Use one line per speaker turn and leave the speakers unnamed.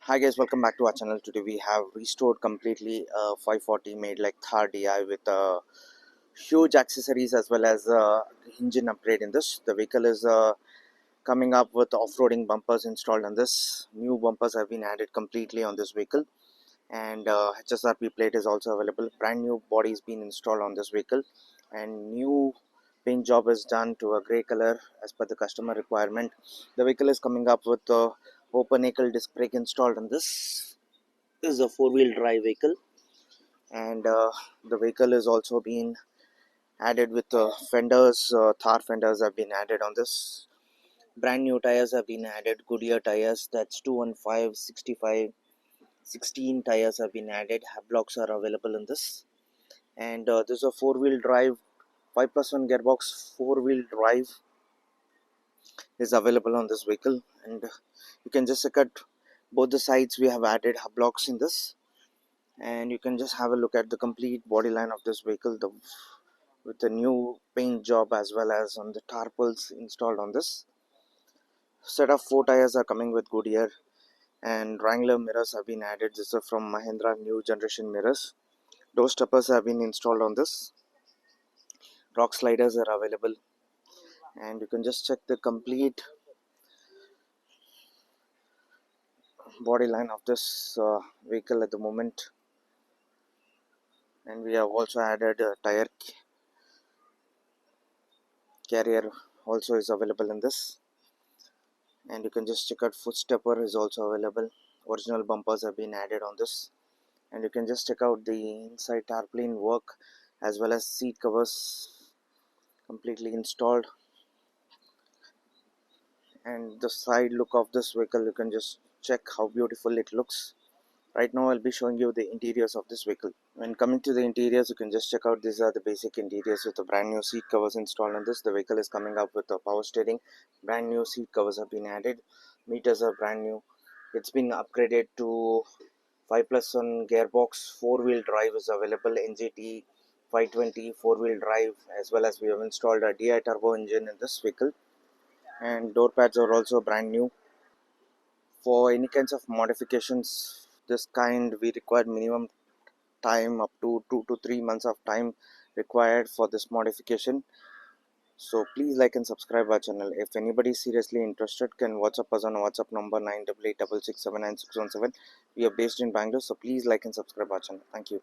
Hi guys, welcome back to our channel. Today we have restored completely 540 made like Thar Di with huge accessories as well as engine upgrade in this. The vehicle is coming up with off-roading bumpers installed on this. New bumpers have been added completely on this vehicle, and HSRP plate is also available. Brand new body is being installed on this vehicle, and new paint job is done to a grey color as per the customer requirement. The vehicle is coming up with open ankle disc brake installed on this. This is a four-wheel drive vehicle, and the vehicle is also being added with fenders. Thar fenders have been added on this. Brand new tires have been added. Good Year Tyres, that's 215 65 16 tires have been added. Hub blocks are available in this, and this is a four-wheel drive 5+1 gearbox. Four-wheel drive is available on this vehicle, and you can just check out both the sides. We have added hub blocks in this, and you can just have a look at the complete body line of this vehicle, with the new paint job as well as on the tarpals installed on this. Set of four tires are coming with Goodyear, and Wrangler mirrors have been added. This is from Mahindra new generation mirrors. Door stoppers have been installed on this. Rock sliders are available, and you can just check the complete body line of this vehicle at the moment. And we have also added a tire carrier also is available in this, and you can just check out foot stepper is also available. Original bumpers have been added on this, and you can just check out the inside tarpaulin work as well as seat covers completely installed. And the side look of this vehicle, you can just check how beautiful it looks. Right now I'll be showing you the interiors of this vehicle. When coming to the interiors, you can just check out these are the basic interiors with the brand new seat covers installed on this. The vehicle is coming up with a power steering. Brand new seat covers have been added. Meters are brand new. It's been upgraded to 5+1 gearbox. Four-wheel drive is available. NGT 520 four-wheel drive, as well as we have installed a DI turbo engine in this vehicle. And door pads are also brand new. For any kinds of modifications this kind, we require minimum time up to 2 to 3 months of time required for this modification. So please like and subscribe our channel. If anybody is seriously interested, can WhatsApp us on WhatsApp number 98866679617. We are based in Bangalore, so please like and subscribe our channel. Thank you.